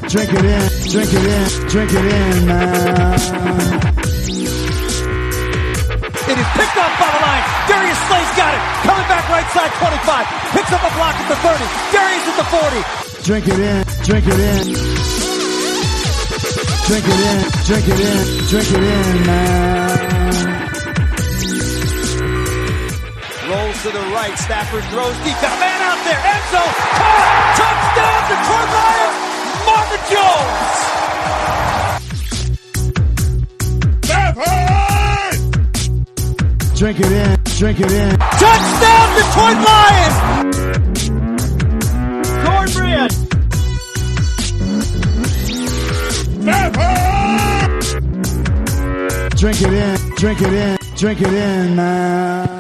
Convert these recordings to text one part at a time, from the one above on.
Drink it in, drink it in, drink it in, man. It is picked off by the line. Darius Slay's got it. Coming back right side, 25. Picks up a block at the 30. Darius at the 40. Drink it in, drink it in. Drink it in, drink it in, drink it in, man. Rolls to the right. Stafford throws deep. Got a man out there. End zone. Touchdown, Detroit Lions. Marvin Jones. Drink it in, drink it in. Touchdown, Detroit Lions. Cornbread. Drink it in, drink it in, drink it in, man.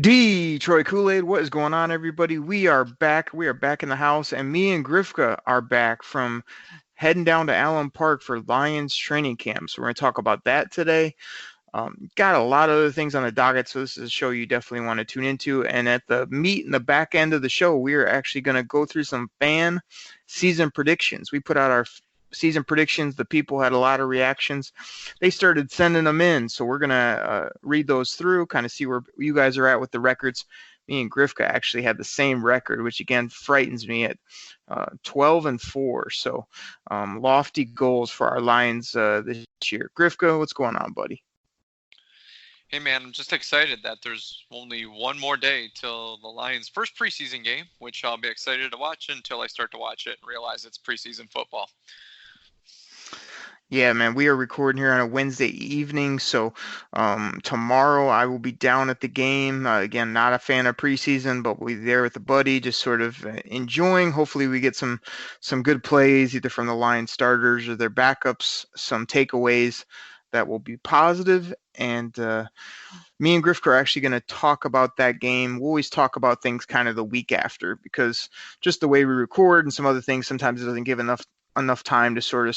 Detroit Koolaid, what is going on, everybody? We are back. We are back in the house, and me and Grifka are back from heading down to Allen Park for Lions training camp. So we're going to talk about that today. Got a lot of other things on the docket, so this is a show you definitely want to tune into. And at the meat in the back end of the show, we are actually going to go through some fan season predictions. We put out our season predictions. The people had a lot of reactions. They started sending them in, so we're going to read those through, kind of see where you guys are at with the records. Me and Grifka actually had the same record, which again frightens me at 12-4. So lofty goals for our Lions this year. Grifka, what's going on, buddy? Hey, man, I'm just excited that there's only one more day till the Lions' first preseason game, which I'll be excited to watch until I start to watch it and realize it's preseason football. Yeah, man, we are recording here on a Wednesday evening, so tomorrow I will be down at the game. Again, not a fan of preseason, but we'll be there with a buddy, just sort of enjoying. Hopefully we get some good plays, either from the Lions starters or their backups, some takeaways that will be positive. And me and Grifka are actually going to talk about that game. We'll always talk about things kind of the week after, because just the way we record and some other things, sometimes it doesn't give enough time to sort of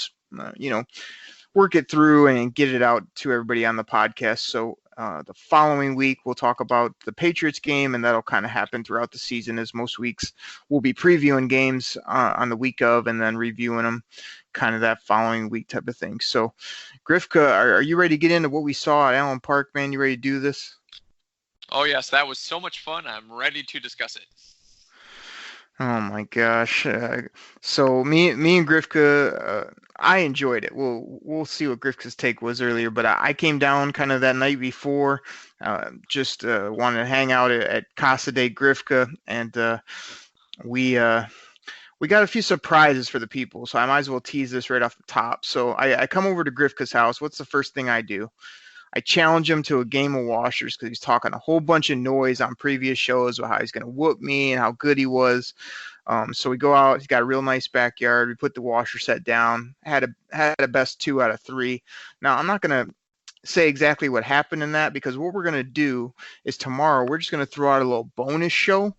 work it through and get it out to everybody on the podcast. So the following week we'll talk about the Patriots game, and that'll kind of happen throughout the season, as most weeks we'll be previewing games on the week of and then reviewing them kind of that following week type of thing. So Grifka, are you ready to get into what we saw at Allen Park, man? You ready to do this? Oh yes, that was so much fun. I'm ready to discuss it. Oh my gosh! So me and Grifka, I enjoyed it. We'll see what Grifka's take was earlier, but I came down kind of that night before, just wanted to hang out at Casa de Grifka, and we got a few surprises for the people. So I might as well tease this right off the top. So I come over to Grifka's house. What's the first thing I do? I challenge him to a game of washers because he's talking a whole bunch of noise on previous shows about how he's going to whoop me and how good he was. So we go out. He's got a real nice backyard. We put the washer set down. Had a best 2 out of 3. Now, I'm not going to say exactly what happened in that, because what we're going to do is tomorrow we're just going to throw out a little bonus show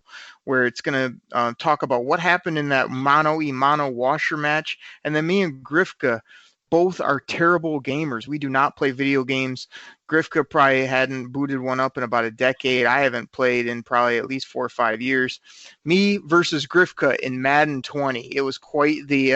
where it's going to talk about what happened in that mano-a-mano washer match. And then me and Grifka both are terrible gamers. We do not play video games. Grifka probably hadn't booted one up in about a decade. I haven't played in probably at least 4 or 5 years. Me versus Grifka in Madden 20. It was quite the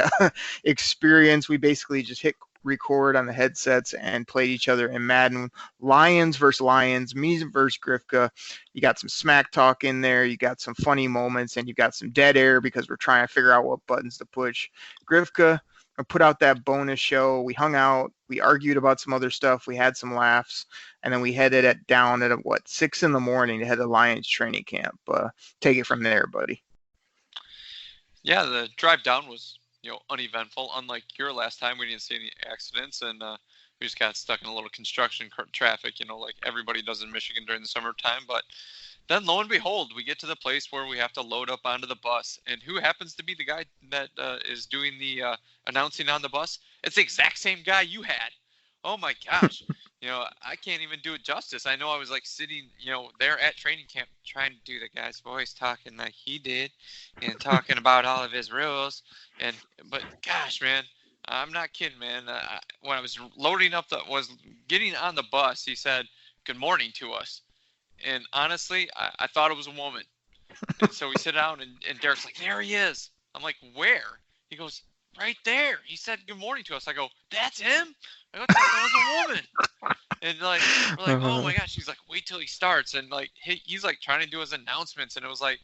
experience. We basically just hit record on the headsets and played each other in Madden. Lions versus Lions, me versus Grifka. You got some smack talk in there. You got some funny moments, and you got some dead air because we're trying to figure out what buttons to push. Grifka, I put out that bonus show. We hung out. We argued about some other stuff. We had some laughs. And then we headed down at 6 in the morning to head to Lions training camp. Take it from there, buddy. Yeah, the drive down was, uneventful. Unlike your last time, we didn't see any accidents, and we just got stuck in a little construction traffic, like everybody does in Michigan during the summertime. But then, lo and behold, we get to the place where we have to load up onto the bus. And who happens to be the guy that is doing the announcing on the bus? It's the exact same guy you had. Oh, my gosh. I can't even do it justice. I know I was sitting, there at training camp trying to do the guy's voice, talking like he did and talking about all of his rules. But gosh, man, I'm not kidding, man. When I was was getting on the bus, he said, "Good morning" to us. And honestly, I thought it was a woman. And so we sit down, and Derek's like, "There he is." I'm like, "Where?" He goes, right there. He said good morning to us. I go, that's him? I go, that was a woman. And like, we're like, oh my gosh. He's like, wait till he starts. And like, he's like trying to do his announcements. And it was like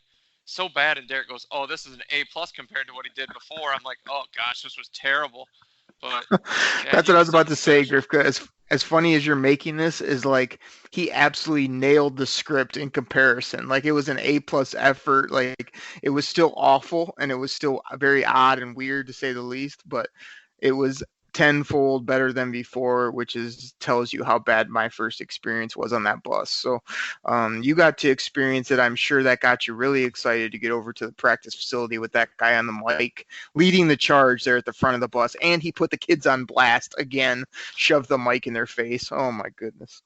so bad. And Derek goes, oh, this is an A+ compared to what he did before. I'm like, oh gosh, this was terrible. But yeah, that's what I was about to say, Grifka. As funny as you're making this is like he absolutely nailed the script in comparison. Like it was an A+ effort. Like it was still awful and it was still very odd and weird to say the least, but it was tenfold better than before, which tells you how bad my first experience was on that bus. So you got to experience it. I'm sure that got you really excited to get over to the practice facility with that guy on the mic leading the charge there at the front of the bus, and he put the kids on blast again, shoved the mic in their face. Oh my goodness.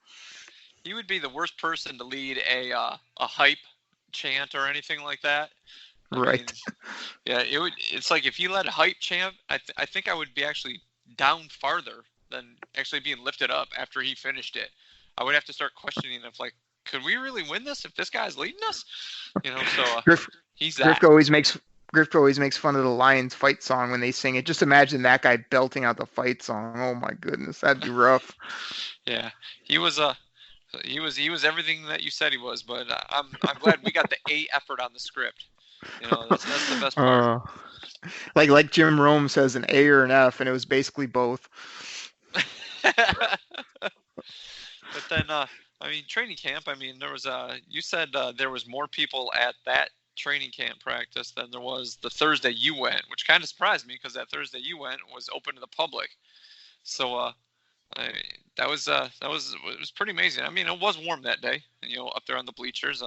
He would be the worst person to lead a hype chant or anything like that. Right. I mean, it's like if he led a hype chant, I think I would be actually down farther than actually being lifted up after he finished it. I would have to start questioning if like, could we really win this if this guy's leading us? So he's that. Griff always makes fun of the Lions fight song when they sing it. Just imagine that guy belting out the fight song. Oh my goodness, that'd be rough. Yeah, he was everything that you said he was. But I'm glad we got the A effort on the script. That's the best part. Like Jim Rome says, an A or an F, and it was basically both. But then, training camp. There was you said there was more people at that training camp practice than there was the Thursday you went, which kind of surprised me because that Thursday you went was open to the public. So it was pretty amazing. It was warm that day, up there on the bleachers.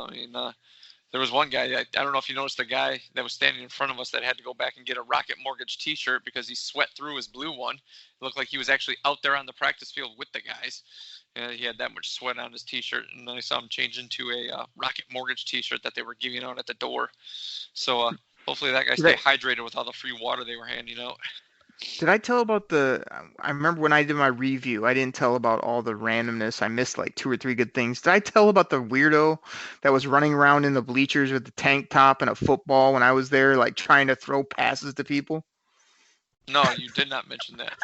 There was one guy, I don't know if you noticed the guy that was standing in front of us that had to go back and get a Rocket Mortgage t-shirt because he sweat through his blue one. It looked like he was actually out there on the practice field with the guys. He had that much sweat on his t-shirt, and then I saw him change into a Rocket Mortgage t-shirt that they were giving out at the door. So hopefully that guy stayed hydrated with all the free water they were handing out. Did I tell about I remember when I did my review, I didn't tell about all the randomness. I missed like 2 or 3 good things. Did I tell about the weirdo that was running around in the bleachers with the tank top and a football when I was there, like trying to throw passes to people? No, you did not mention that.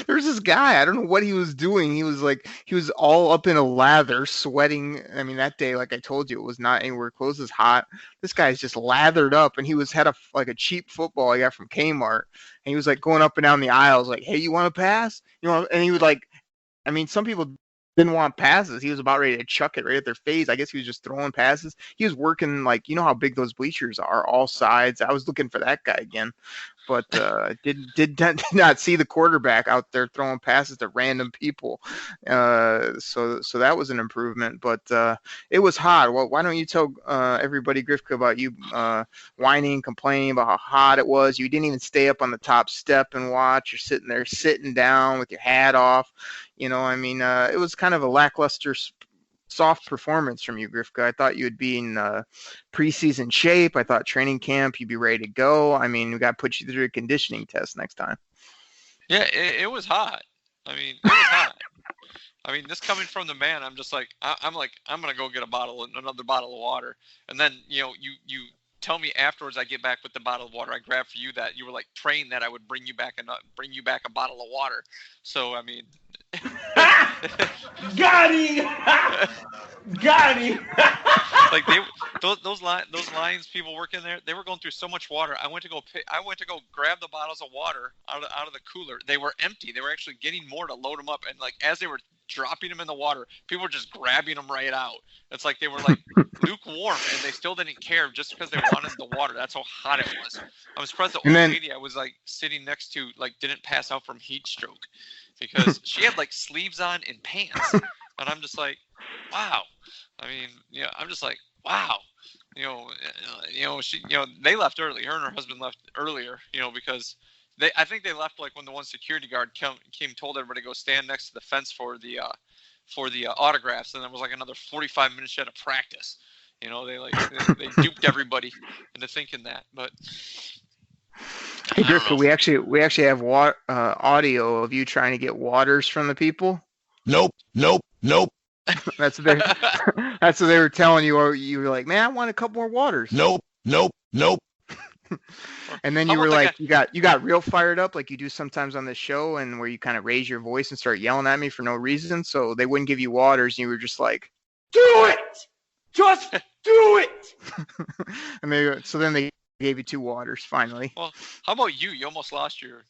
There's this guy, I don't know what he was doing. He was all up in a lather, sweating. That day, like I told you, it was not anywhere close as hot. This guy's just lathered up, and he had a cheap football I got from Kmart, and he was like going up and down the aisles, like, "Hey, you want to pass?" And he would some people didn't want passes. He was about ready to chuck it right at their face. I guess he was just throwing passes. He was working how big those bleachers are, all sides. I was looking for that guy again, but did not see the quarterback out there throwing passes to random people. So that was an improvement, but it was hot. Well, why don't you tell everybody, Grifka, about you whining and complaining about how hot it was? You didn't even stay up on the top step and watch. You're sitting there sitting down with your hat off. It was kind of a lackluster soft performance from you, Grifka. I thought you would be in preseason shape. I thought training camp you'd be ready to go. We got to put you through a conditioning test next time. Yeah, it was hot. It was hot. This coming from the man, I'm just like, I'm gonna go get another bottle of water, and then you tell me afterwards. I get back with the bottle of water I grabbed for you that you were like praying that I would bring you back a bottle of water. So Got him! Got him! Like those Lions people working there, they were going through so much water. I went to go grab the bottles of water out of the cooler. They were empty. They were actually getting more to load them up, and like as they were dropping them in the water, people were just grabbing them right out. It's like they were like lukewarm, and they still didn't care just because they wanted the water. That's how hot it was. I'm surprised the old lady I was like sitting next to didn't pass out from heat stroke because she had like sleeves on and pants, and I'm just like, wow. I'm just like, wow. They left early. Her and her husband left earlier, because I think they left like when the one security guard came, told everybody to go stand next to the fence for the autographs, and there was like another 45 minutes yet of practice. They duped everybody into thinking that. But hey, Griffin, we actually have audio of you trying to get waters from the people. Nope. That's what they were telling you. Or you were like, man, I want a couple more waters. Nope. And then How you were about like, you got real fired up, like you do sometimes on the show, and where you kind of raise your voice and start yelling at me for no reason. So they wouldn't give you waters, and you were just like, Do it! Just do it! and so then they gave you 2 waters finally. Well, how about you? You almost lost your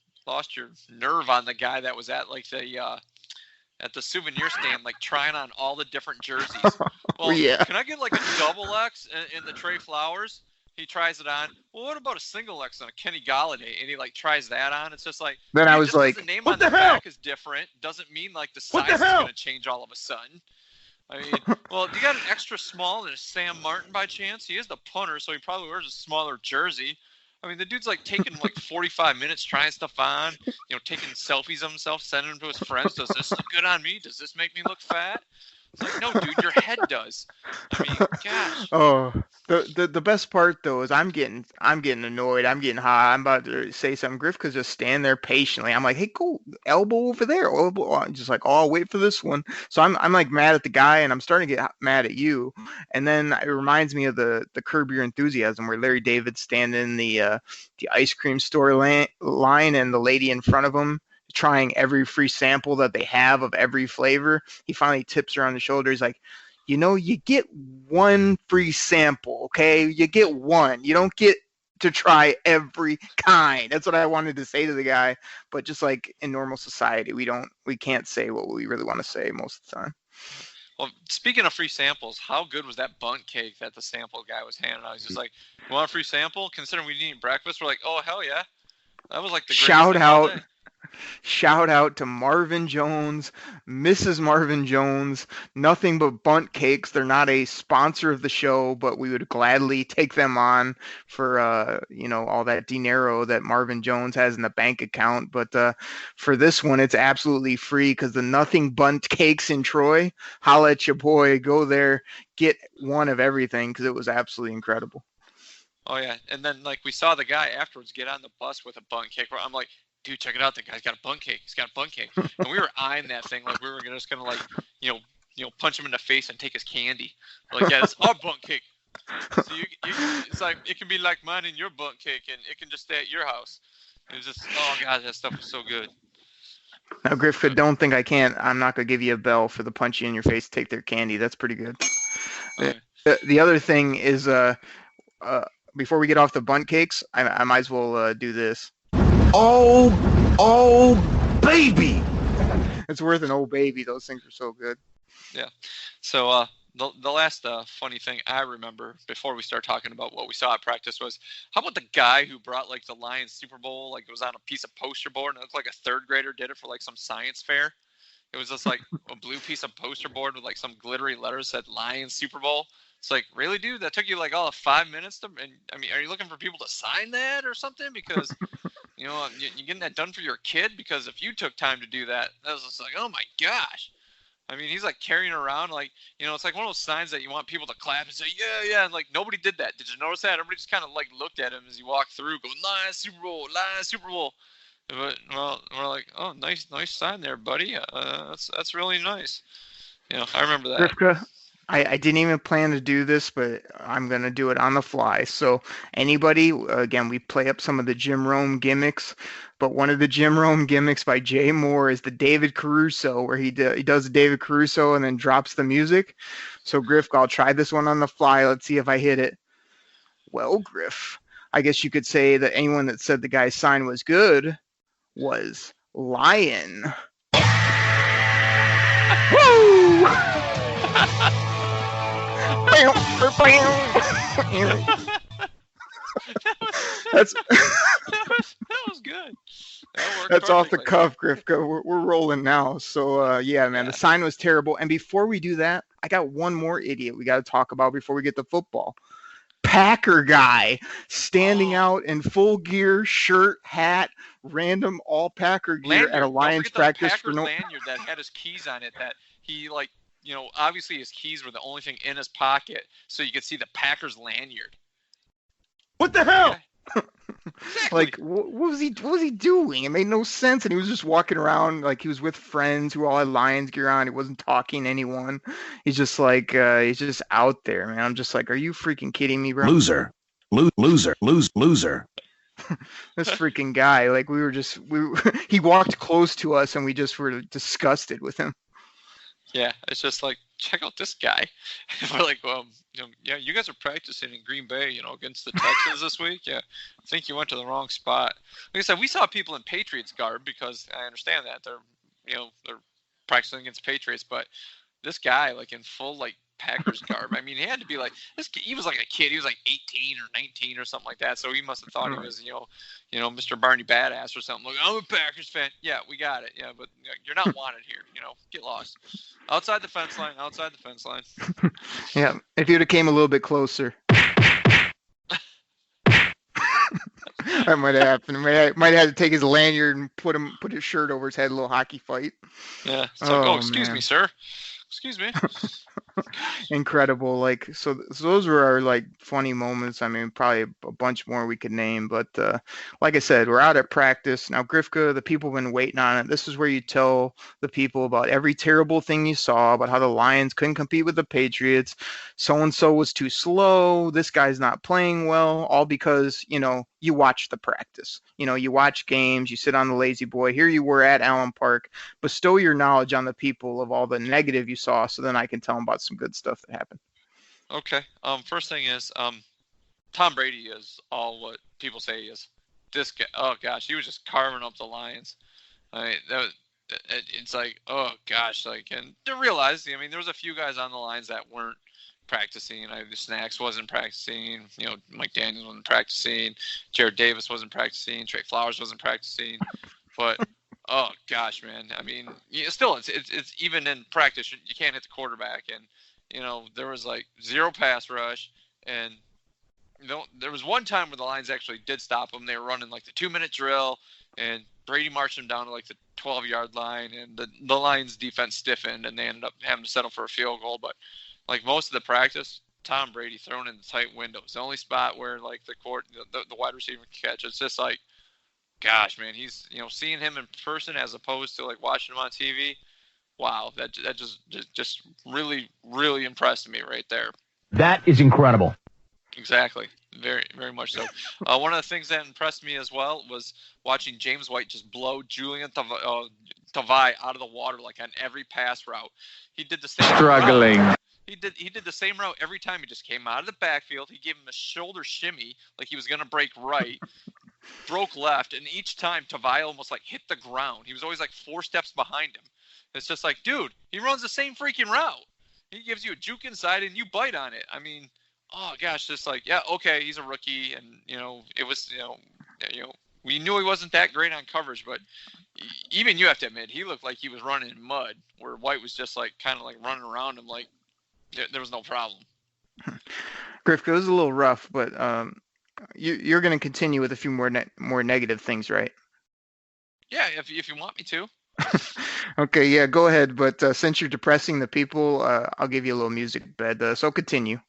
nerve on the guy that was at like at the souvenir stand, like trying on all the different jerseys. Well, Yeah. Can I get like a double X in the Trey Flowers? He tries it on. Well, what about a single X on a Kenny Galladay? And he like tries that on. It's just like, Then I was just 'cause like, the name what on the the hell? back is different doesn't mean like the What size the is hell? going to change all of a sudden. I mean, well, you got an extra small and a Sam Martin by chance? He is the punter, so he probably wears a smaller jersey. I mean, the dude's like taking like 45 minutes trying stuff on, taking selfies of himself, sending them to his friends. Does this look good on me? Does this make me look fat? It's like, no, dude, your head does. I mean, gosh. oh, the best part though is I'm getting annoyed. I'm getting hot. I'm about to say something. Griff could just stand there patiently. I'm like, hey, go elbow over there. Elbow. I'm just like, oh, I'll wait for this one. So I'm like mad at the guy, and I'm starting to get mad at you. And then it reminds me of the Curb Your Enthusiasm, where Larry David's standing in the ice cream store line, and the lady in front of him trying every free sample that they have of every flavor. He finally tips her on the shoulder. He's like, you get one free sample, okay? You get one. You don't get to try every kind. That's what I wanted to say to the guy. But just like in normal society, we can't say what we really want to say most of the time. Well, speaking of free samples, how good was that bunt cake that the sample guy was handing out? He's just like, you want a free sample? Considering we didn't eat breakfast, we're like, oh, hell yeah. That was like the greatest Shout thing all out. day. Shout out to Marvin Jones, Mrs. Marvin Jones, nothing but bunt cakes. They're not a sponsor of the show, but we would gladly take them on for all that dinero that Marvin Jones has in the bank account. But for this one, it's absolutely free because the Nothing Bunt Cakes in Troy. Holla at your boy. Go there, get one of everything because it was absolutely incredible. Oh, yeah. And then, like, we saw the guy afterwards get on the bus with a bunt cake. I'm like, dude, check it out. That guy's got a bunt cake. He's got a bunt cake. And we were eyeing that thing like we were just going to, like, punch him in the face and take his candy. We're like, yeah, it's our bunt cake. So it's like, it can be like mine and your bunt cake, and it can just stay at your house. It was just, oh, God, that stuff was so good. Now, Griff, don't think I'm not going to give you a bell for the punch you in your face, take their candy. That's pretty good. Okay. The other thing is, before we get off the bunt cakes, I might as well do this. Oh, baby! It's worth an old baby. Those things are so good. Yeah. So the last funny thing I remember before we start talking about what we saw at practice was, how about the guy who brought like the Lions Super Bowl, like it was on a piece of poster board, and it looked like a third grader did it for like some science fair. It was just like a blue piece of poster board with like some glittery letters that said Lions Super Bowl. It's like, really, dude? That took you like all of 5 minutes to, and I mean, are you looking for people to sign that or something? Because, you're getting that done for your kid? Because if you took time to do that, that was just like, oh my gosh. I mean, he's like carrying around like, it's like one of those signs that you want people to clap and say, yeah, yeah. And like, nobody did that. Did you notice that? Everybody just kind of like looked at him as he walked through going, Lions Super Bowl, Lions Super Bowl. But, well, we're like, oh, nice sign there, buddy. That's really nice. I remember that. Rivka, I didn't even plan to do this, but I'm going to do it on the fly. So anybody, again, we play up some of the Jim Rome gimmicks, but one of the Jim Rome gimmicks by Jay Moore is the David Caruso, where he does David Caruso and then drops the music. So Griff, I'll try this one on the fly. Let's see if I hit it. Well, Griff, I guess you could say that anyone that said the guy's sign was good was lying. Woo! That's that was good. That's off the cuff, Griff. We're rolling now. So yeah, man, the sign was terrible. And before we do that, I got one more idiot we got to talk about before we get to football. Packer guy standing out in full gear, shirt, hat, random all Packer gear lanyard. at a Lions practice for no lanyard that had his keys on it. That he like. Obviously his keys were the only thing in his pocket, so you could see the Packers lanyard. What the hell? Yeah. Exactly. Like, what was he doing? It made no sense, and he was just walking around like he was with friends who all had Lions gear on. He wasn't talking to anyone. He's just like, he's just out there, man. I'm just like, are you freaking kidding me, bro? Loser. Loser. This freaking guy, like he walked close to us and we just were disgusted with him. Yeah, it's just like, check out this guy. We're like, well, yeah, you guys are practicing in Green Bay, against the Texans this week. Yeah, I think you went to the wrong spot. Like I said, we saw people in Patriots garb because I understand that they're practicing against Patriots, but this guy, like in full like Packers garb. I mean, he had to be like this. He was like a kid. He was like 18 or 19 or something like that. So he must have thought he was, Mr. Barney Badass or something. Like, I'm a Packers fan. Yeah, we got it. Yeah, but you're not wanted here. Get lost. Outside the fence line. Outside the fence line. Yeah, if you'd have came a little bit closer. That might have happened. Might have had to take his lanyard and put his shirt over his head. A little hockey fight. Yeah. It's like, excuse me, sir. Excuse me. Incredible. Like, so those were our like funny moments. I mean, probably a bunch more we could name, but like I said, we're out at practice now. Grifka, the people have been waiting on it. This is where you tell the people about every terrible thing you saw, about how the Lions couldn't compete with the Patriots. So and so was too slow. This guy's not playing well. All because you watch the practice. You watch games. You sit on the lazy boy. Here you were at Allen Park. Bestow your knowledge on the people of all the negative you saw, so then I can tell them about some good stuff that happened. Okay. First thing is, Tom Brady is all what people say he is. This guy, oh gosh, he was just carving up the Lions. It's like, oh gosh, like, and to realize, there was a few guys on the Lions that weren't practicing. Snacks wasn't practicing. Mike Daniels wasn't practicing. Jared Davis wasn't practicing. Trey Flowers wasn't practicing. But oh gosh, man. Still, it's even in practice, you can't hit the quarterback, and there was like zero pass rush, and there was one time where the Lions actually did stop them. They were running like the 2-minute drill, and Brady marched them down to like the 12-yard line, and the Lions defense stiffened, and they ended up having to settle for a field goal. But like most of the practice, Tom Brady thrown in the tight windows. The only spot where like the wide receiver can catch. It's just like, gosh, man, he's seeing him in person as opposed to like watching him on TV. Wow, that just really, really impressed me right there. That is incredible. Exactly. Very, very much so. One of the things that impressed me as well was watching James White just blow Julian Tavai out of the water like on every pass route. He did the same Struggling. route. He did the same route every time. He just came out of the backfield. He gave him a shoulder shimmy like he was going to break right, broke left, and each time Tavai almost like hit the ground. He was always like 4 steps behind him. It's just like, dude, he runs the same freaking route. He gives you a juke inside and you bite on it. Oh gosh, just like, yeah, okay, he's a rookie, and it was, we knew he wasn't that great on coverage, but even you have to admit he looked like he was running in mud, where White was just like kind of like running around him like there was no problem. Grifka, it was a little rough, but you're going to continue with a few more negative things, right? Yeah, if you want me to. Okay, yeah, go ahead. But since you're depressing the people, I'll give you a little music bed. So continue.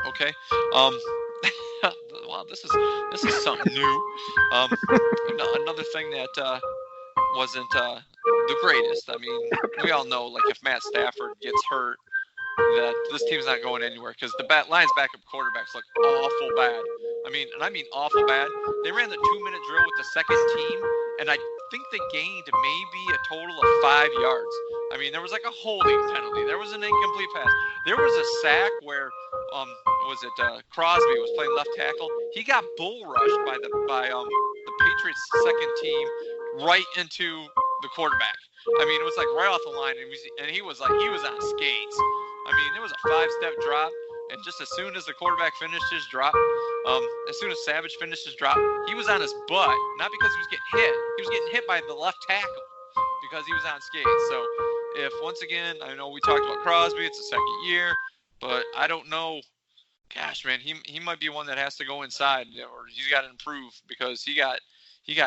Okay. Wow, this is something new. Another thing that wasn't the greatest. We all know, like, if Matt Stafford gets hurt, that this team's not going anywhere because the Lions' backup quarterbacks look awful bad. And I mean awful bad. They ran the 2-minute drill with the second team, and I think they gained maybe a total of 5 yards. There was like a holding penalty. There was an incomplete pass. There was a sack where Crosby was playing left tackle. He got bull rushed by the Patriots' second team right into the quarterback. It was like right off the line, and he was on skates. It was a 5-step drop, and just as soon as the quarterback finished his drop, as soon as Savage finished his drop, he was on his butt, not because he was getting hit. He was getting hit by the left tackle because he was on skates. So if, once again, I know we talked about Crosby, it's the second year, but I don't know. Gosh, man, he might be one that has to go inside, or he's got to improve because he got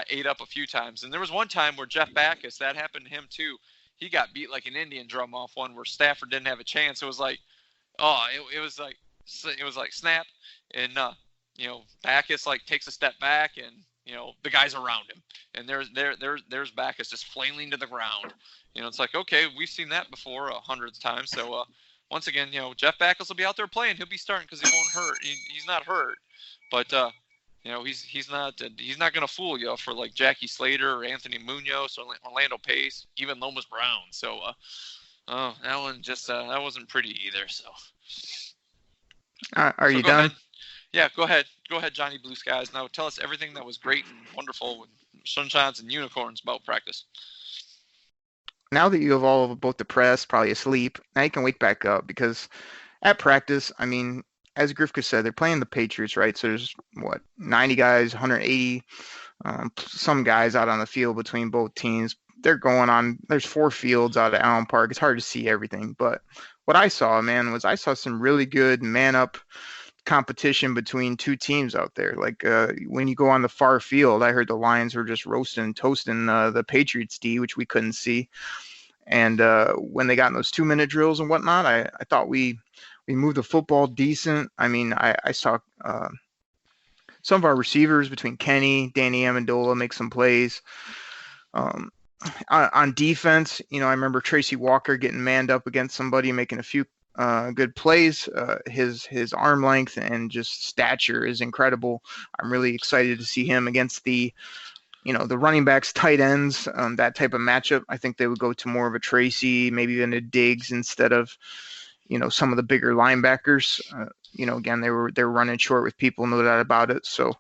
ate up a few times. And there was one time where Jeff Backus, that happened to him too. He got beat like an Indian drum off one where Stafford didn't have a chance. It was like, it was like snap, and Backus like takes a step back, and the guys around him, and there's Backus just flailing to the ground. It's like, okay, we've seen that before 100 times. So once again, Jeff Backles will be out there playing. He'll be starting because he won't hurt. He's not hurt, but he's not going to fool you for like Jackie Slater or Anthony Munoz or Orlando Pace, even Lomas Brown. So that one that wasn't pretty either. So are you done? Ahead. Yeah, go ahead, Johnny Blue Skies. Now tell us everything that was great and wonderful with sunshines and unicorns about practice. Now that you have all of both the press probably asleep, now you can wake back up, because at practice, I mean, as Grifka said, they're playing the Patriots, right? So there's 90 guys, 180, some guys out on the field between both teams. There's 4 fields out at Allen Park. It's hard to see everything, but what I saw, man, was I saw some really good man-up competition between 2 teams out there. Like when you go on the far field, I heard the Lions were just roasting and toasting the Patriots D, which we couldn't see. And when they got in those 2-minute drills and whatnot, I thought we moved the football decent. I mean, I saw some of our receivers between Kenny, Danny Amendola make some plays. On defense, I remember Tracy Walker getting manned up against somebody, making a few good plays. His arm length and just stature is incredible. I'm really excited to see him against the running backs, tight ends, that type of matchup. I think they would go to more of a Tracy, maybe even a Diggs instead of, some of the bigger linebackers. Again, they were running short with people, no doubt about it. So,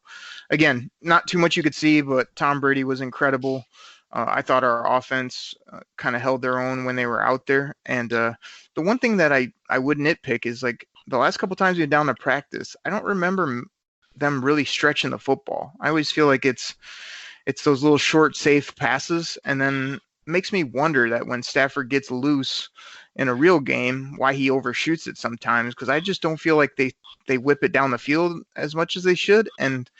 again, not too much you could see, but Tom Brady was incredible. I thought our offense kind of held their own when they were out there. And the one thing that I would nitpick is, like, the last couple times we were down to practice, I don't remember them really stretching the football. I always feel like it's those little short, safe passes. And then it makes me wonder that when Stafford gets loose in a real game, why he overshoots it sometimes, because I just don't feel like they whip it down the field as much as they should. And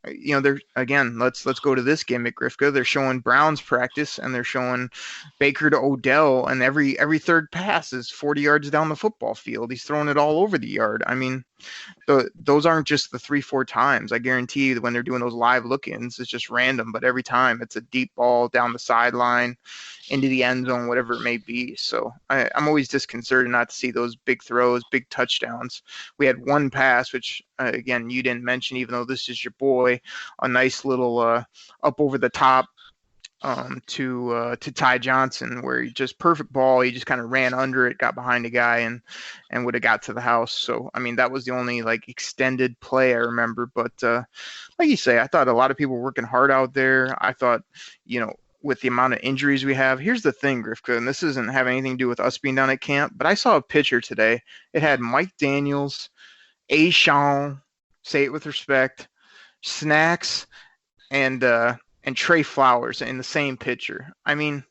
they're, again, let's go to this gimmick, Grifka. They're showing Browns practice, and they're showing Baker to Odell, and every third pass is 40 yards down the football field. He's throwing it all over the yard. I mean, those aren't just the 3-4 times. I guarantee you that when they're doing those live look-ins, it's just random, but every time it's a deep ball down the sideline into the end zone, whatever it may be. So I'm always disconcerted not to see those big throws, big touchdowns. We had one pass, which again, you didn't mention, even though this is your boy, a nice little up over the top to Ty Johnson, where he just perfect ball. He just kind of ran under it, got behind a guy, and would have got to the house. So, I mean, that was the only like extended play I remember. But like you say, I thought a lot of people were working hard out there. I thought, with the amount of injuries we have, here's the thing, Grifka, and this doesn't have anything to do with us being down at camp, but I saw a picture today. It had Mike Daniels, A. Sean, say it with respect, Snacks, and Trey Flowers in the same picture. I mean,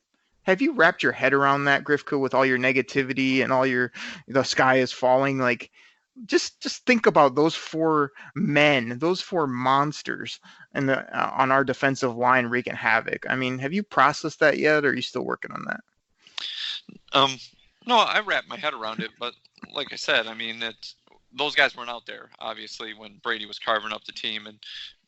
have you wrapped your head around that, Grifka, with all your negativity and all the sky is falling? Like, just think about those 4 men, those 4 monsters, and on our defensive line wreaking havoc. I mean, have you processed that yet, or are you still working on that? No, I wrapped my head around it, but like I said, I mean, those guys weren't out there, obviously, when Brady was carving up the team. And,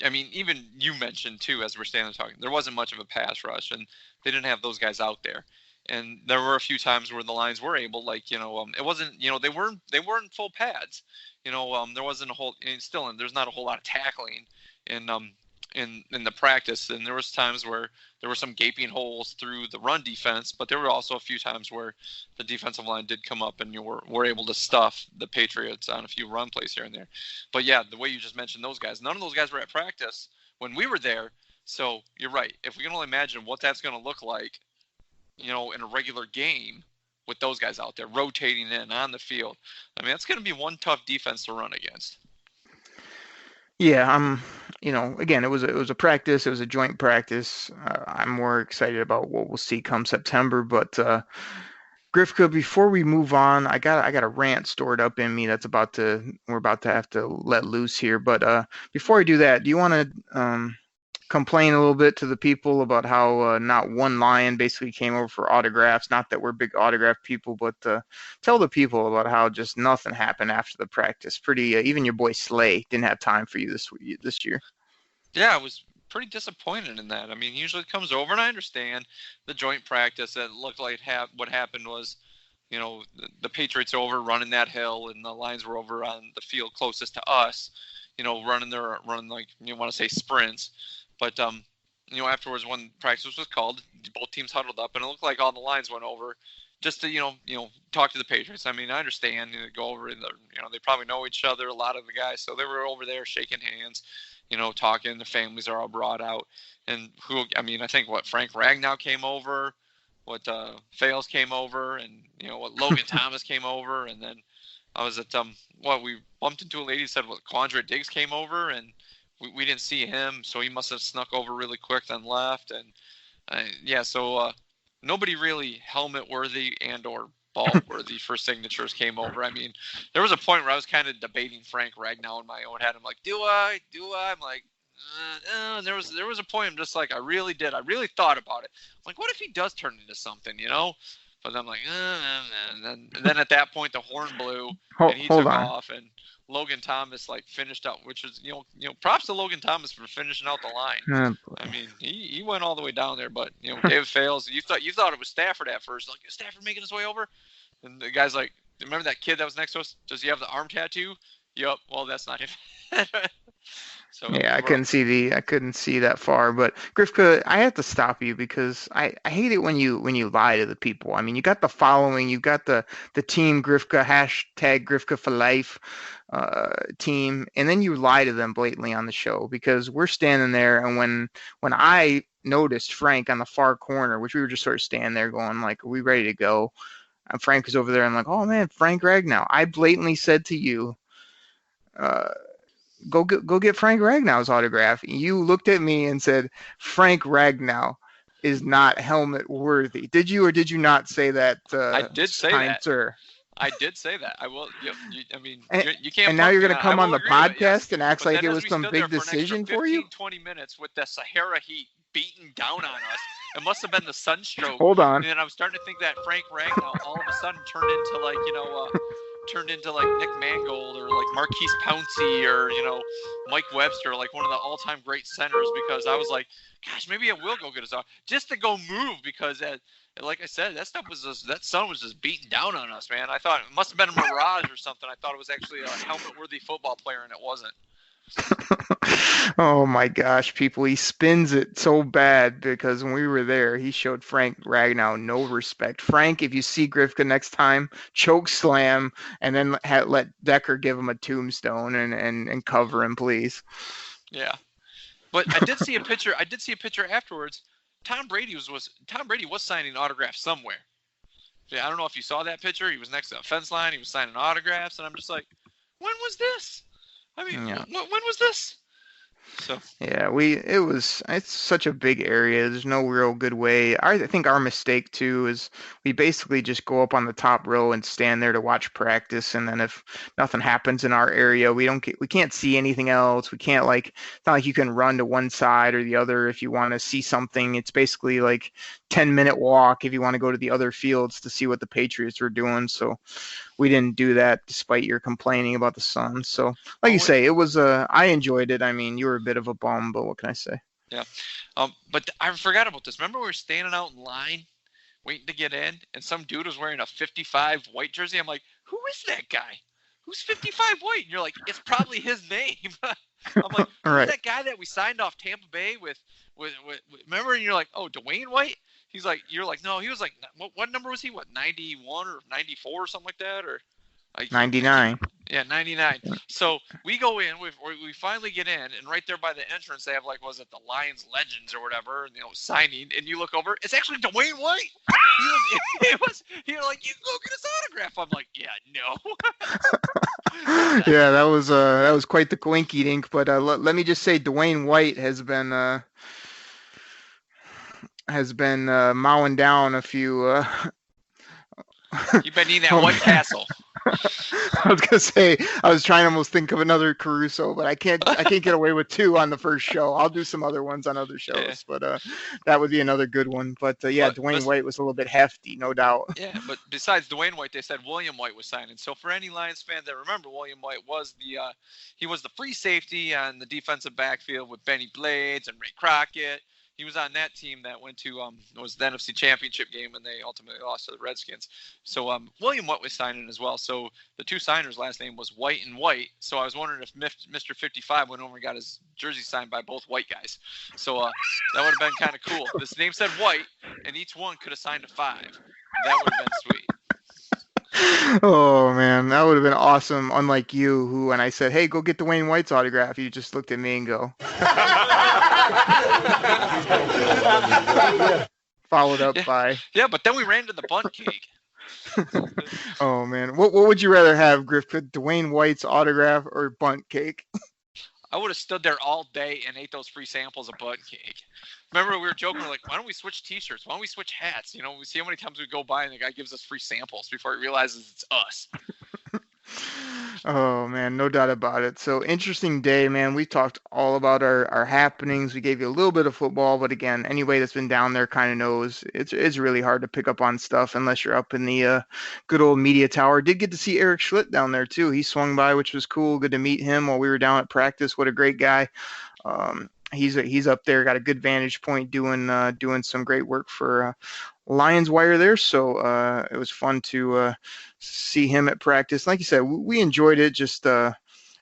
I mean, even you mentioned, too, as we're standing talking, there wasn't much of a pass rush, and they didn't have those guys out there. And there were a few times where the Lions were able, like, it wasn't, they weren't full pads. There wasn't a whole, there's not a whole lot of tackling in the practice. And there was times where there were some gaping holes through the run defense, but there were also a few times where the defensive line did come up and were able to stuff the Patriots on a few run plays here and there. But yeah, the way you just mentioned those guys, none of those guys were at practice when we were there. So you're right. If we can only imagine what that's going to look like, in a regular game with those guys out there rotating in on the field, I mean, that's going to be one tough defense to run against. Yeah, again, it was a practice. It was a joint practice. I'm more excited about what we'll see come September. But Grifka, before we move on, I got a rant stored up in me we're about to have to let loose here. But before I do that, do you want to complain a little bit to the people about how not one Lion basically came over for autographs? Not that we're big autograph people, but tell the people about how just nothing happened after the practice. Even your boy Slay didn't have time for you this year. Yeah, I was pretty disappointed in that. I mean, he usually comes over, and I understand the joint practice. It looked like what happened was the Patriots over running that hill, and the Lions were over on the field closest to us, running like you want to say sprints. But afterwards when practice was called, both teams huddled up, and it looked like all the lines went over just to talk to the Patriots. I mean, I understand go over in they probably know each other, a lot of the guys, so they were over there shaking hands, talking. Their families are all brought out, and I think Frank Ragnow came over. What Fales came over, and what Logan Thomas came over, and then I was at we bumped into a lady who said Quandre Diggs came over, and we didn't see him, so he must have snuck over really quick then left, and so nobody really helmet worthy and or ball worthy for signatures came over. I mean, there was a point where I was kind of debating Frank Ragnow in my own head. I'm like, do I? I'm like. There was a point I'm just like, I really thought about it. I'm like, what if he does turn into something, But I'm like, and then at that point the horn blew and he took off, and Logan Thomas finished out, which is props to Logan Thomas for finishing out the line. I mean, he went all the way down there, but David Fales, you thought it was Stafford at first, like, is Stafford making his way over? And the guy's like, remember that kid that was next to us? Does he have the arm tattoo? Yep. Well, that's not him. So yeah, I couldn't see that far, but Grifka, I have to stop you because I hate it when you lie to the people. I mean, you got the following, you got the team Grifka #Grifka for life team, and then you lie to them blatantly on the show because we're standing there, and when I noticed Frank on the far corner, which we were just sort of standing there going like, are we ready to go? And Frank was over there. I'm like, oh man, Frank Ragnow. I blatantly said to you, go get Frank Ragnow's autograph. You looked at me and said, Frank Ragnow is not helmet worthy. Did you or did you not say that? I did say that, sir. I did say that. I will. I mean, you can't. And now you're going to come on the podcast and act like it was some big for decision for you? 20 minutes with the Sahara heat beating down on us. It must have been the sunstroke. Hold on. And then I was starting to think that Frank Ragnow all of a sudden turned into like Nick Mangold or like Marquise Pouncey or Mike Webster, like one of the all-time great centers, because I was like, gosh, maybe I will go get his off just to go move, because like I said, that sun was just beating down on us, man. I thought it must have been a mirage or something. I thought it was actually a helmet-worthy football player, and it wasn't. Oh my gosh, people, he spins it so bad because when we were there, he showed Frank Ragnow no respect. Frank, if you see Grifka next time, choke slam and then let Decker give him a tombstone and cover him, please. Yeah. But I did see a picture afterwards. Tom Brady was signing autographs somewhere. Yeah, I don't know if you saw that picture. He was next to the fence line, he was signing autographs, and I'm just like, when was this? I mean, yeah. When was this? So yeah, it's such a big area. There's no real good way. I think our mistake too is we basically just go up on the top row and stand there to watch practice, and then if nothing happens in our area, we can't see anything else. We can't it's not like you can run to one side or the other if you want to see something. It's basically like 10-minute walk if you want to go to the other fields to see what the Patriots were doing. So we didn't do that despite your complaining about the sun. So like you say, it was I enjoyed it. I mean, you were a bit of a bum, but what can I say? Yeah. But I forgot about this. Remember we were standing out in line waiting to get in, and some dude was wearing a 55 white jersey. I'm like, who is that guy? Who's 55 white? And you're like, it's probably his name. I'm like, who's that guy that we signed off Tampa Bay with remember? And you're like, oh, Dwayne White? You're like, no, he was like, what number was he? What, 91 or 94 or something like that? Or 99. Yeah, 99. So we go in, we finally get in, and right there by the entrance, they have was it the Lions Legends or whatever, signing, and you look over, it's actually Dwayne White. You're like, you can go get his autograph. I'm like, yeah, no. Yeah, that was quite the coinky dink, but let me just say, Dwayne White has been mowing down a few. You've been eating that White Castle. I was gonna say, I was trying to almost think of another Caruso, but I can't get away with two on the first show. I'll do some other ones on other shows, but that would be another good one. But Dwayne White was a little bit hefty, no doubt. Yeah, but besides Dwayne White, they said William White was signing. So for any Lions fan that remember, William White was he was the free safety on the defensive backfield with Benny Blades and Ray Crockett. He was on that team that went to was the NFC Championship game, and they ultimately lost to the Redskins. So William White was signing as well. So the two signers' last name was White and White. So I was wondering if Mr. 55 went over and got his jersey signed by both white guys. So that would have been kind of cool. This name said White, and each one could have signed a 5. That would have been sweet. Oh man, that would have been awesome. Unlike you, who when I said, "Hey, go get Dwayne White's autograph," you just looked at me and go. Followed up by. Yeah, but then we ran to the bunt cake. Oh man, what would you rather have, Griff? Dwayne White's autograph or bunt cake? I would have stood there all day and ate those free samples of bunt cake. Remember, we were joking, we're like, why don't we switch T-shirts? Why don't we switch hats? You know, we see how many times we go by and the guy gives us free samples before he realizes it's us. Oh man, no doubt about it. So interesting day, man. We talked all about our happenings. We gave you a little bit of football, but again, anybody that's been down there kind of knows it's really hard to pick up on stuff unless you're up in the good old media tower. Did get to see Eric Schlitt down there too. He swung by, which was cool. Good to meet him while we were down at practice. What a great guy. He's up there, got a good vantage point, doing some great work for Lions Wire there. So it was fun to see him at practice. Like you said, we enjoyed it. Just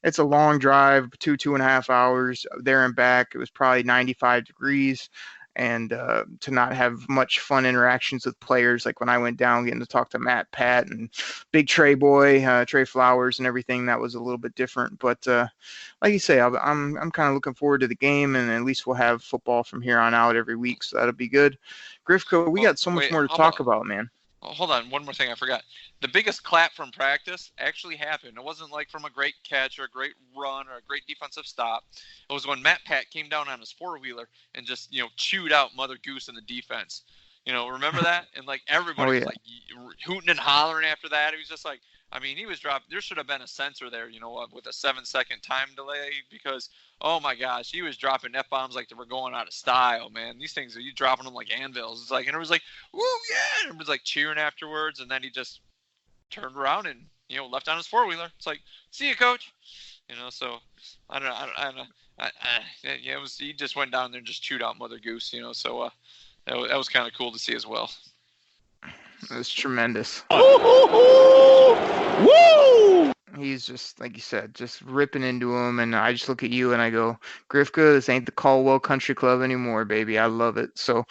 it's a long drive, 2.5 hours there and back. It was probably 95 degrees. And to not have much fun interactions with players, like when I went down, getting to talk to Matt, Pat, and Big Trey Boy, Trey Flowers, and everything, that was a little bit different. But like you say, I'm kind of looking forward to the game, and at least we'll have football from here on out every week, so that'll be good. Griffco, we got so much more to talk about, man. Hold on, one more thing I forgot. The biggest clap from practice actually happened. It wasn't like from a great catch or a great run or a great defensive stop. It was when Matt Pat came down on his four-wheeler and just, chewed out Mother Goose in the defense. Remember that? And like everybody was like hooting and hollering after that. It was just like, he was dropped. There should have been a sensor there, with a 7-second time delay, because oh my gosh, he was dropping F-bombs like they were going out of style, man. These things, you dropping them like anvils. It's like, and it was like, woo, yeah, and it was like cheering afterwards, and then he just turned around and left on his four-wheeler. It's like, see you, coach. So I don't know. It was, he just went down there and just chewed out Mother Goose. So that was kind of cool to see as well. It was tremendous. Woo! He's just, like you said, just ripping into him, and I just look at you and I go, Grifka, this ain't the Caldwell Country Club anymore, baby. I love it. So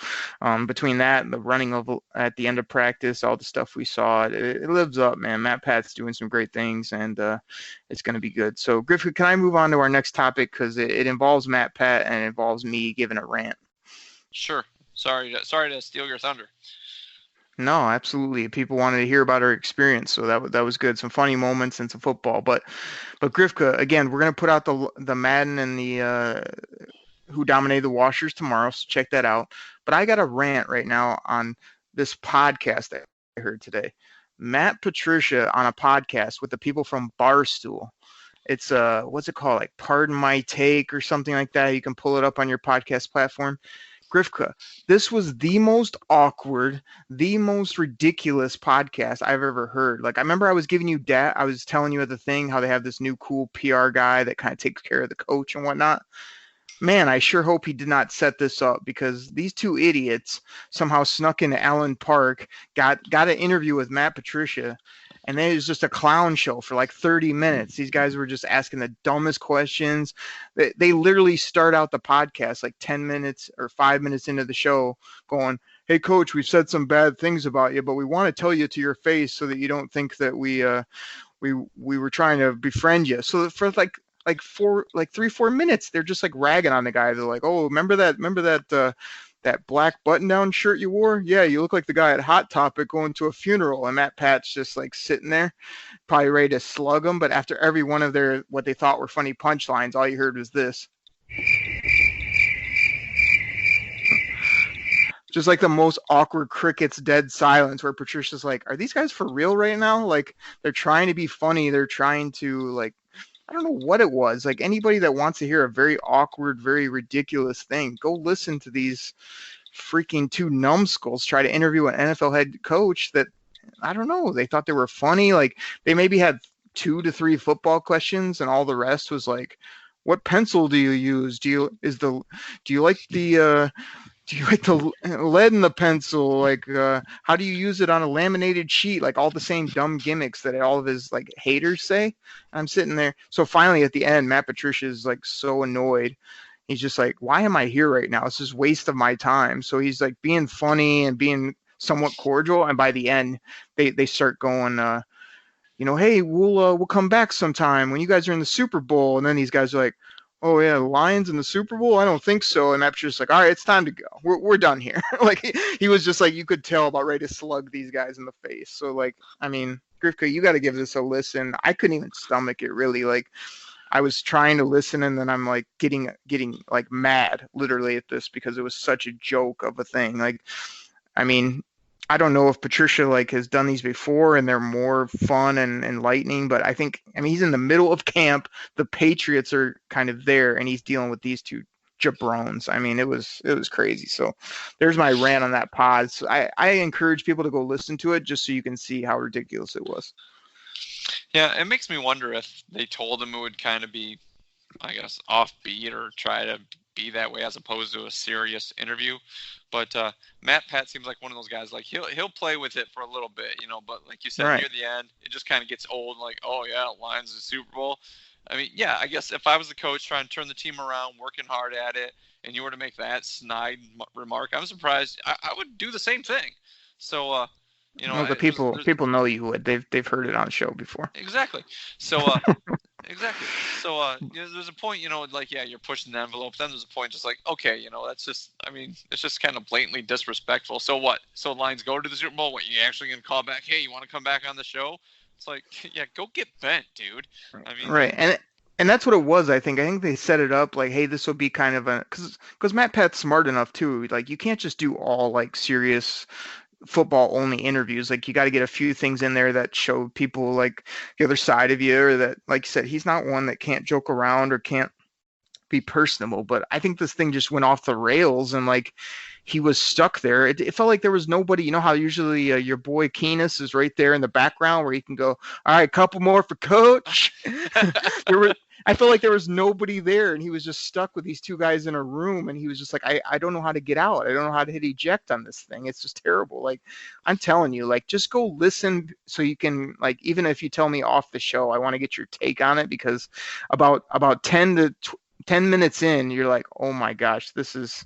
between that and the running at the end of practice, all the stuff we saw, it lives up, man. Matt Pat's doing some great things, and it's going to be good. So, Grifka, can I move on to our next topic? Because it involves Matt Pat and it involves me giving a rant. Sure. Sorry to steal your thunder. No, absolutely. People wanted to hear about our experience, so that was good. Some funny moments and some football. But Grifka, again, we're gonna put out the Madden and the Who Dominated the Washers tomorrow, so check that out. But I got a rant right now on this podcast that I heard today. Matt Patricia on a podcast with the people from Barstool. It's what's it called? Like Pardon My Take or something like that. You can pull it up on your podcast platform. Grifka, this was the most awkward, the most ridiculous podcast I've ever heard. Like, I remember I was telling you at the thing how they have this new cool PR guy that kind of takes care of the coach and whatnot. Man, I sure hope he did not set this up, because these two idiots somehow snuck into Allen Park, got an interview with Matt Patricia, and then it was just a clown show for like 30 minutes. These guys were just asking the dumbest questions. They literally start out the podcast like 10 minutes or 5 minutes into the show going, "Hey, coach, we've said some bad things about you, but we want to tell you to your face so that you don't think that we were trying to befriend you." So for like 3-4 minutes, they're just like ragging on the guy. They're like, "Oh, remember that black button-down shirt you wore? Yeah, you look like the guy at Hot Topic going to a funeral." And Matt Pat's just like sitting there, probably ready to slug him. But after every one of their what they thought were funny punchlines, all you heard was this. Just like the most awkward crickets, dead silence, where Patricia's like, "Are these guys for real right now? Like, they're trying to be funny. They're trying to, like," I don't know what it was. Like, anybody that wants to hear a very awkward, very ridiculous thing, go listen to these freaking two numbskulls try to interview an NFL head coach that, I don't know, they thought they were funny. Like, they maybe had 2 to 3 football questions, and all the rest was like, "What pencil do you use? Do you like the do you like the lead in the pencil? Like, how do you use it on a laminated sheet? Like all the same dumb gimmicks that all of his like haters say. I'm sitting there. So finally at the end, Matt Patricia is like so annoyed. He's just like, why am I here right now? This is waste of my time. So he's like being funny and being somewhat cordial. And by the end, they start going, hey, we'll come back sometime when you guys are in the Super Bowl. And then these guys are like, oh yeah, Lions in the Super Bowl? I don't think so. And Matt Patricia's like, all right, it's time to go. We're done here. Like he was just like, you could tell about ready to slug these guys in the face. So like, I mean, Grifka, you got to give this a listen. I couldn't even stomach it really. Like I was trying to listen and then I'm like getting like mad literally at this because it was such a joke of a thing. Like, I mean, I don't know if Patricia like has done these before and they're more fun and enlightening, but I mean, he's in the middle of camp. The Patriots are kind of there and he's dealing with these two jabrones. I mean, it was crazy. So there's my rant on that pod. So I encourage people to go listen to it just so you can see how ridiculous it was. Yeah, it makes me wonder if they told him it would kind of be, I guess, offbeat or try to be that way as opposed to a serious interview. But Matt Pat seems like one of those guys, like he'll play with it for a little bit, but like you said, right. Near the end, it just kind of gets old. Like, oh yeah, Lions is Super Bowl. I mean, yeah, I guess if I was the coach trying to turn the team around, working hard at it, and you were to make that snide remark, I'm surprised. I would do the same thing. So, the people know you would. They've heard it on the show before. Exactly. So, exactly. So, there's a point, like, yeah, you're pushing the envelope. Then there's a point just like, okay, that's just, I mean, it's just kind of blatantly disrespectful. So what? So Lions go to the Super Bowl. What, you actually going to call back? Hey, you want to come back on the show? It's like, yeah, go get bent, dude. I mean, right. And that's what it was. I think they set it up like, hey, this will be kind of because Matt Pat's smart enough too. Like you can't just do all like serious football only interviews. Like you got to get a few things in there that show people like the other side of you, or that, like you said, he's not one that can't joke around or can't be personable. But I think this thing just went off the rails and like he was stuck there. It felt like there was nobody. You know how usually your boy Keenus is right there in the background where you can go, all right, couple more for coach. I felt like there was nobody there and he was just stuck with these two guys in a room and he was just like, I don't know how to get out. I don't know how to hit eject on this thing. It's just terrible. Like I'm telling you, like just go listen so you can, like, even if you tell me off the show, I want to get your take on it, because about 10 minutes in, you're like, oh my gosh, this is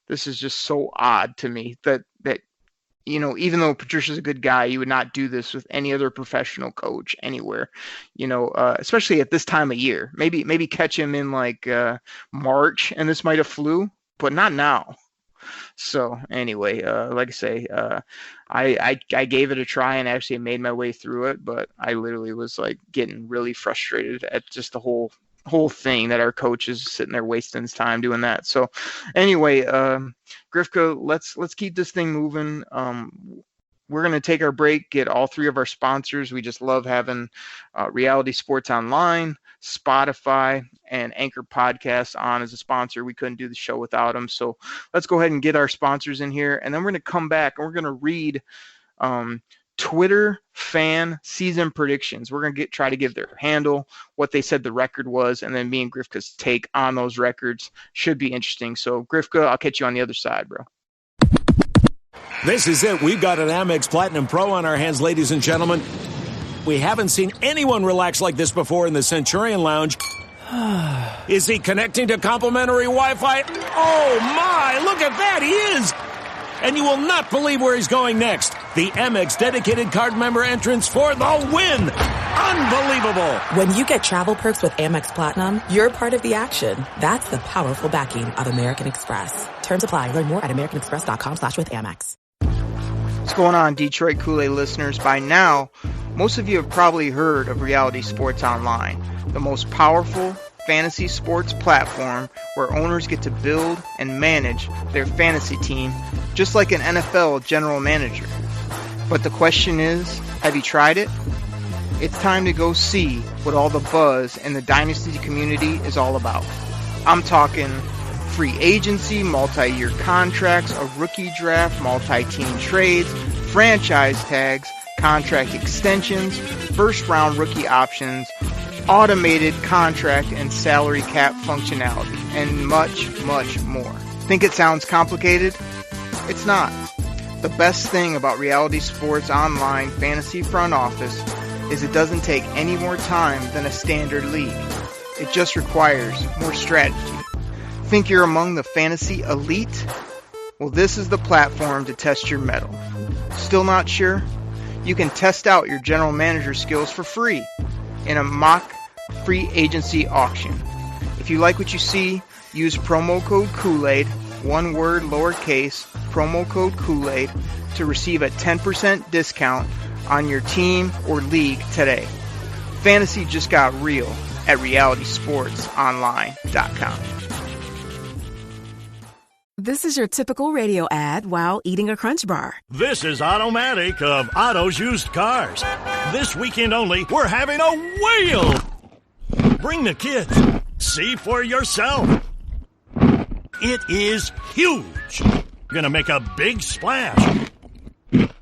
just so odd to me that even though Patricia's a good guy, you would not do this with any other professional coach anywhere, especially at this time of year. Maybe catch him in like March and this might have flew, but not now. So anyway, like I say, I gave it a try and actually made my way through it, but I literally was like getting really frustrated at just the whole thing that our coach is sitting there wasting his time doing that. So anyway, Grifka, let's keep this thing moving. We're going to take our break, get all three of our sponsors. We just love having Reality Sports Online, Spotify, and Anchor Podcasts on as a sponsor. We couldn't do the show without them. So let's go ahead and get our sponsors in here, and then we're going to come back and we're going to read Twitter fan season predictions. We're going to try to give their handle, what they said the record was, and then me and Grifka's take on those records. Should be interesting. So Grifka, I'll catch you on the other side, bro. This is it. We've got an Amex Platinum Pro on our hands, ladies and gentlemen. We haven't seen anyone relax like this before in the Centurion Lounge. Is he connecting to complimentary Wi-Fi? Oh my, look at that, he is! And you will not believe where he's going next. The Amex dedicated card member entrance for the win. Unbelievable. When you get travel perks with Amex Platinum, you're part of the action. That's the powerful backing of American Express. Terms apply. Learn more at americanexpress.com/withAmex. What's going on, Detroit Koolaid listeners? By now, most of you have probably heard of Reality Sports Online, the most powerful fantasy sports platform where owners get to build and manage their fantasy team just like an NFL general manager. But the question is, have you tried it? It's time to go see what all the buzz in the Dynasty community is all about. I'm talking free agency, multi-year contracts, a rookie draft, multi-team trades, franchise tags, contract extensions, first-round rookie options, automated contract and salary cap functionality, and much, much more. Think it sounds complicated? It's not. The best thing about Reality Sports Online Fantasy Front Office is it doesn't take any more time than a standard league. It just requires more strategy. Think you're among the fantasy elite? Well, this is the platform to test your mettle. Still not sure? You can test out your general manager skills for free in a mock free agency auction. If you like what you see, use promo code Koolaid, one word lowercase, promo code Koolaid, to receive a 10% discount on your team or league today. Fantasy just got real at realitysportsonline.com. This is your typical radio ad while eating a Crunch Bar. This is Automatic of Otto's Used Cars. This weekend only, we're having a whale. Bring the kids. See for yourself. It is huge. Gonna make a big splash.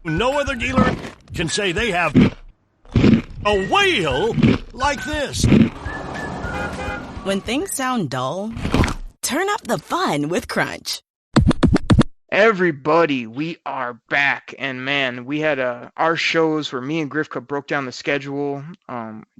No other dealer can say they have a whale like this. When things sound dull, turn up the fun with Crunch. Everybody, we are back, and man, we had our shows where me and Grifka broke down the schedule.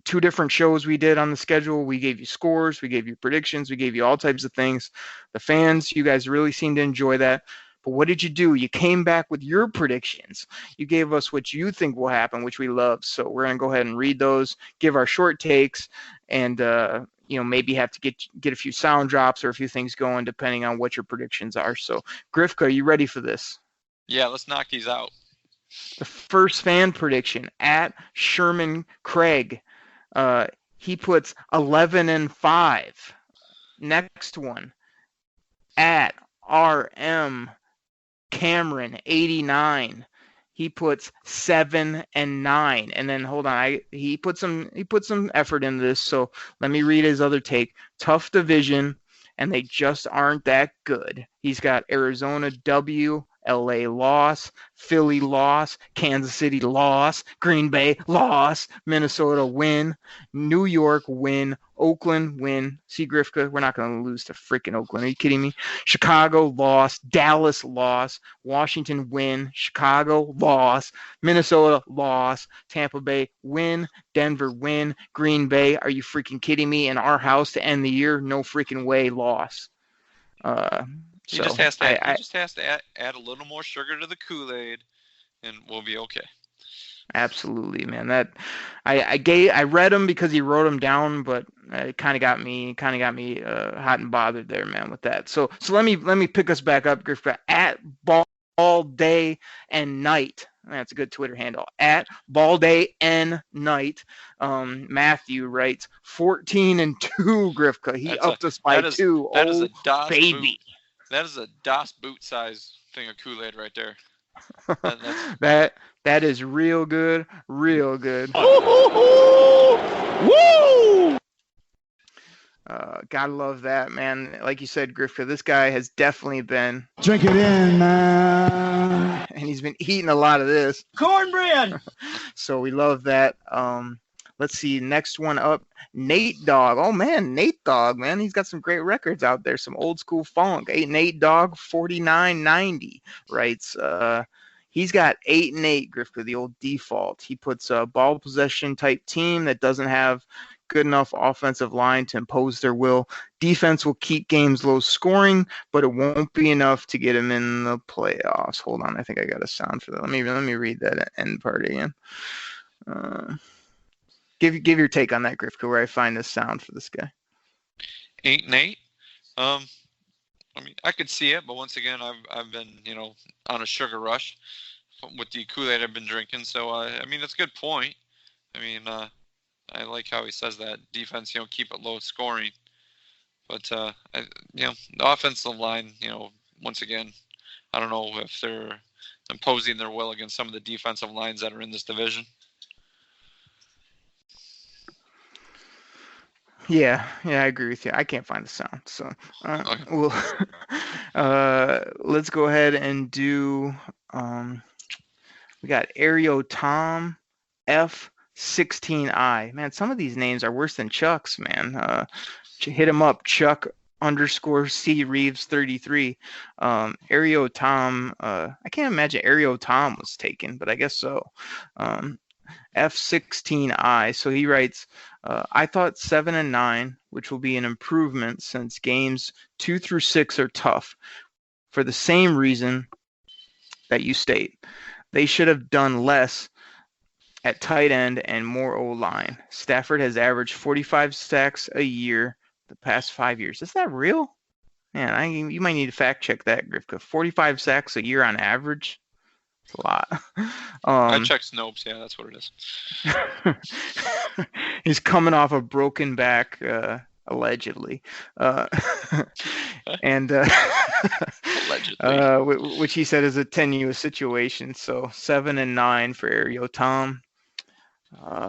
2 different shows we did on the schedule. We gave you scores, we gave you predictions, we gave you all types of things. The fans, you guys really seemed to enjoy that. But what did you do? You came back with your predictions. You gave us what you think will happen, which we love. So we're gonna go ahead and read those, give our short takes, and maybe have to get a few sound drops or a few things going depending on what your predictions are. So, Grifka, are you ready for this? Yeah, let's knock these out. The first fan prediction at Sherman Craig. He puts 11-5. Next one at RM Cameron 89. He puts 7-9, and then hold on, he put some effort into this. So let me read his other take. Tough division, and they just aren't that good. He's got Arizona W, LA loss, Philly loss, Kansas City loss, Green Bay loss, Minnesota win, New York win, Oakland win. See, Grifka, we're not going to lose to freaking Oakland. Are you kidding me? Chicago loss, Dallas loss, Washington win, Chicago loss, Minnesota loss, Tampa Bay win, Denver win, Green Bay. Are you freaking kidding me? In our house to end the year? No freaking way, loss. He just has to add a little more sugar to the Kool-Aid, and we'll be okay. Absolutely, man. That I read him because he wrote them down, but it kind of got me hot and bothered there, man, with that. So let me pick us back up, Griff, at Ball Day and Night. That's a good Twitter handle. At Ball Day and Night. Matthew writes 14-2, Grifka. He upped us by 2. That is a DOS baby. Boot. That is a DOS boot size thing of Kool-Aid right there. That is real good, real good. Woo! Gotta love that, man. Like you said, Grifka, this guy has definitely been Drink it in, man. And he's been eating a lot of this. Cornbread! So we love that. Let's see, next one up, Nate Dogg. Oh, man, Nate Dogg, man. He's got some great records out there, some old school funk. Nate Dogg, 4990, writes. He's got 8-8, Grifka, the old default. He puts a ball possession type team that doesn't have good enough offensive line to impose their will. Defense will keep games low scoring, but it won't be enough to get him in the playoffs. Hold on, I think I got a sound for that. Let me read that end part again. Give your take on that, Grifka, where I find this sound for this guy. 8-8. I mean, I could see it, but once again, I've been on a sugar rush with the Kool-Aid I've been drinking. So I mean, that's a good point. I mean, I like how he says that defense, keep it low scoring. But the offensive line, once again, I don't know if they're imposing their will against some of the defensive lines that are in this division. Yeah, I agree with you. I can't find the sound, so Okay. we'll let's go ahead and do. We got Aereo Tom F16I. Man, some of these names are worse than Chuck's. Man, hit him up, Chuck _C Reeves 33. Ario Tom, I can't imagine Ario Tom was taken, but I guess so. F16I. So he writes, I thought 7 and 9, which will be an improvement since games 2 through 6 are tough for the same reason that you state. They should have done less at tight end and more O-line. Stafford has averaged 45 sacks a year the past 5 years. Is that real? Man, you might need to fact check that, Grifka. 45 sacks a year on average? It's a lot. I checked Snopes. Yeah, that's what it is. He's coming off a broken back, allegedly. And allegedly. Which he said is a tenuous situation. So 7 and 9 for Ario Tom.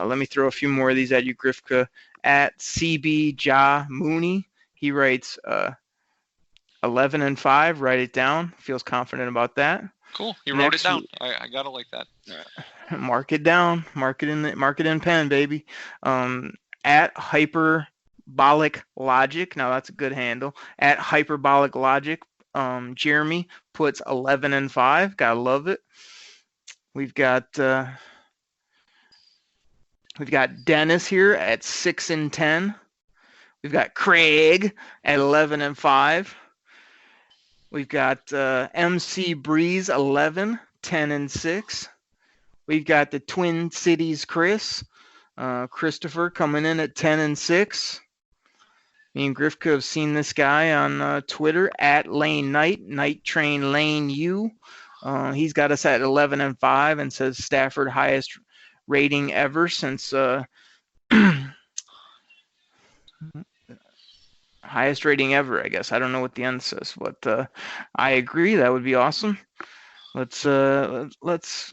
Let me throw a few more of these at you, Grifka. At CB Ja Mooney, he writes 11 and 5. Write it down. Feels confident about that. Cool. He wrote it down. I gotta like that. Mark it down. Mark it in pen, baby. At Hyperbolic Logic. Now that's a good handle. At Hyperbolic Logic. Jeremy puts 11 and 5. Gotta love it. We've got Dennis here at 6 and 10. We've got Craig at 11 and 5. We've got MC Breeze 11, 10 and 6. We've got the Twin Cities Chris, Christopher coming in at 10 and 6. Me and Grifka have seen this guy on Twitter at Lane Knight, Night Train Lane U. He's got us at 11 and 5 and says Stafford highest rating ever since highest rating ever, I guess. I don't know what the end says, but I agree. That would be awesome. Let's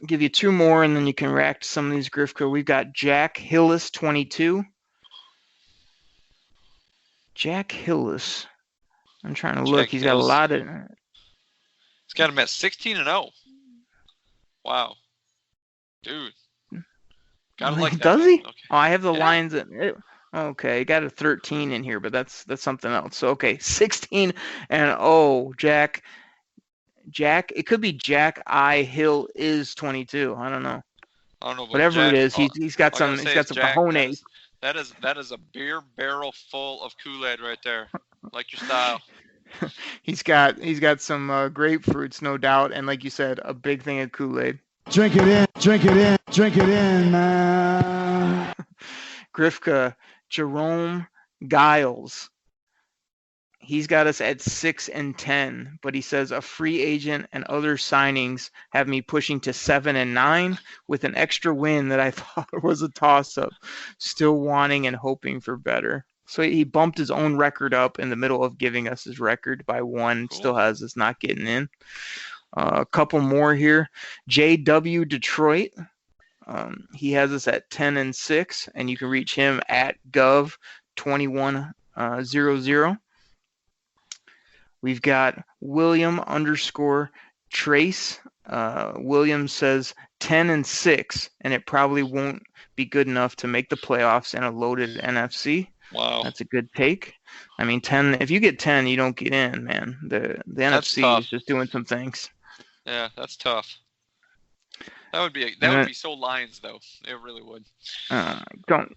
give you 2 more, and then you can react to some of these, Grifka. We've got Jack Hillis 22. Jack Hillis. I'm trying to look. He's got a lot of. He's got him at 16 and 0. Wow, dude. Gotta like that. Does he? Okay. Oh, I have the lines at. Okay, got a 13 in here, but that's something else. So okay, 16 and Jack. It could be Jack I Hill is 22. I don't know. Whatever Jack, it is, he's got some cojones. That is a beer barrel full of Kool-Aid right there. Like your style. He's got some grapefruits, no doubt, and like you said, a big thing of Kool-Aid. Drink it in, man. Grifka, Jerome Giles. He's got us at 6 and 10, but he says a free agent and other signings have me pushing to 7 and 9 with an extra win that I thought was a toss-up. Still wanting and hoping for better. So he bumped his own record up in the middle of giving us his record by 1. Cool. Still has us not getting in. A couple more here. JW Detroit. He has us at 10 and 6, and you can reach him at gov2100. We've got William _Trace. William says 10 and 6, and it probably won't be good enough to make the playoffs in a loaded NFC. Wow, that's a good take. I mean, 10. If you get 10, you don't get in, man. The NFC tough. is just doing some things. Yeah, that's tough. That would be so Lions though. It really would. Don't.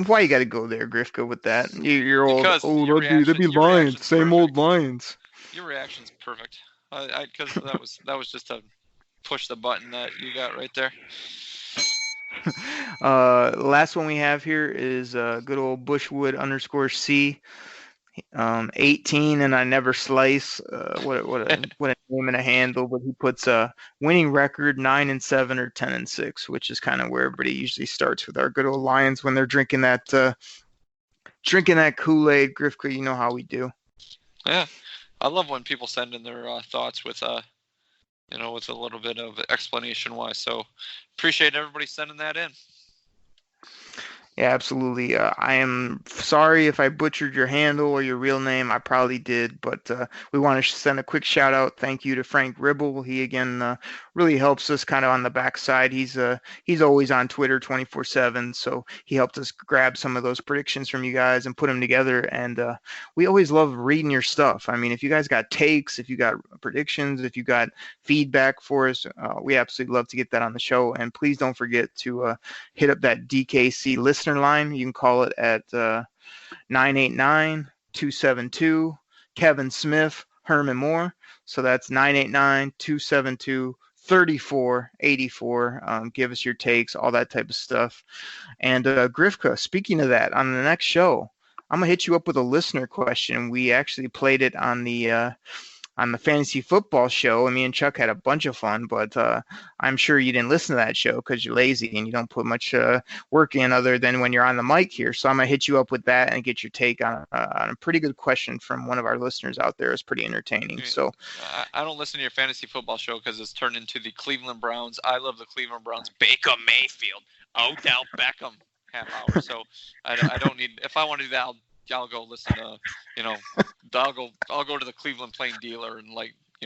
Why you got to go there, Grifka, with that? You're old. Because that'd be Lions. Same old Lions. Your reaction's perfect. Because that was just a push the button that you got right there. Last one we have here is good old Bushwood _C. 18 and I never slice. What a name and a handle, but he puts a winning record 9 and 7 or 10 and 6, which is kind of where everybody usually starts with our good old Lions when they're drinking that Kool-Aid. Grifka, you know how we do. Yeah, I love when people send in their thoughts with with a little bit of explanation why. So appreciate everybody sending that in. Yeah, absolutely. I am sorry if I butchered your handle or your real name. I probably did, but we want to send a quick shout out. Thank you to Frank Ribble. He again really helps us kind of on the backside. He's always on Twitter 24/7, so he helped us grab some of those predictions from you guys and put them together. And we always love reading your stuff. I mean, if you guys got takes, if you got predictions, if you got feedback for us, we absolutely love to get that on the show. And please don't forget to hit up that DKC listener line. You can call it at 989-272 Kevin Smith Herman Moore. So that's 989-272-3484. Give us your takes, all that type of stuff. And Grifka, speaking of that, on the next show, I'm gonna hit you up with a listener question. We actually played it on the fantasy football show. Me and Chuck had a bunch of fun, but I'm sure you didn't listen to that show because you're lazy and you don't put much work in other than when you're on the mic here. So I'm going to hit you up with that and get your take on a pretty good question from one of our listeners out there. It's pretty entertaining. So I don't listen to your fantasy football show because it's turned into the Cleveland Browns. I love the Cleveland Browns. Baker Mayfield, Odell Beckham half hour. So I don't need, if I want to do that, I'll go listen to, I'll go to the Cleveland Plain Dealer and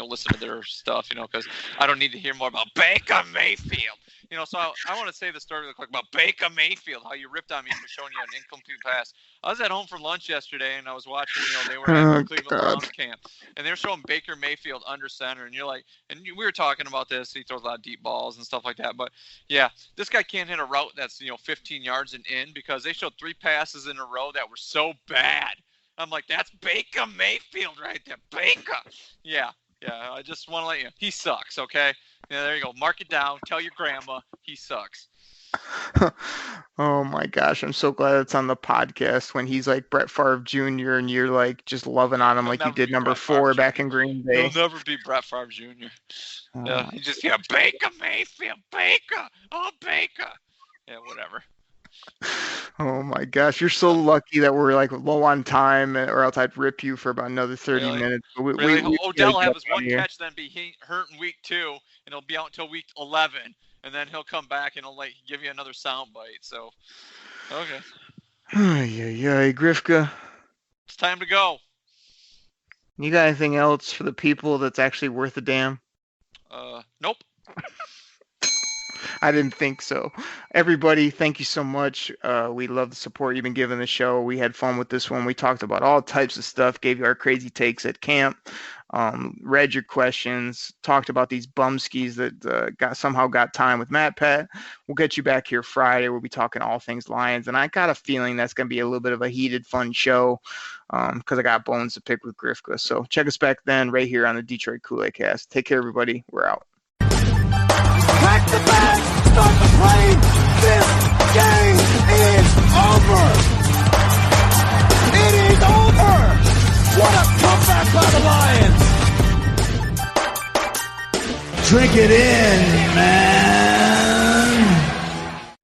listen to their stuff, because I don't need to hear more about Baker Mayfield. So I want to say the story real quick about Baker Mayfield, how you ripped on me for showing you an incomplete pass. I was at home for lunch yesterday and I was watching, they were at the Cleveland Browns camp and they were showing Baker Mayfield under center and we were talking about this. He throws a lot of deep balls and stuff like that. But yeah, this guy can't hit a route that's, 15 yards and in because they showed 3 passes in a row that were so bad. I'm like, that's Baker Mayfield right there. Baker. Yeah. I just want to let you know. He sucks, okay? Yeah, there you go. Mark it down. Tell your grandma he sucks. Oh, my gosh. I'm so glad it's on the podcast when he's like Brett Favre Jr. and you're like just loving on him like you did number 4 back in Green Bay. He'll never be Brett Favre Jr. Yeah, he just, Baker Mayfield. Baker. Oh, Baker. Yeah, whatever. Oh my gosh, you're so lucky that we're like low on time, or else I'd rip you for about another 30 minutes. Odell will have his one catch, then be hurt in week 2, and he'll be out until week 11, and then he'll come back and he'll give you another sound bite. So, okay. Yeah, Grifka. It's time to go. You got anything else for the people that's actually worth a damn? Nope. I didn't think so. Everybody, thank you so much. We love the support you've been giving the show. We had fun with this one. We talked about all types of stuff, gave you our crazy takes at camp, read your questions, talked about these bum skis that somehow got time with Matt Pat. We'll get you back here Friday. We'll be talking all things Lions, and I got a feeling that's going to be a little bit of a heated, fun show because I got bones to pick with Grifka. So check us back then right here on the Detroit Koolaid Cast. Take care, everybody. We're out. Pack the bag, start the plane. This game is over. It is over. What a comeback by the Lions. Drink it in, man.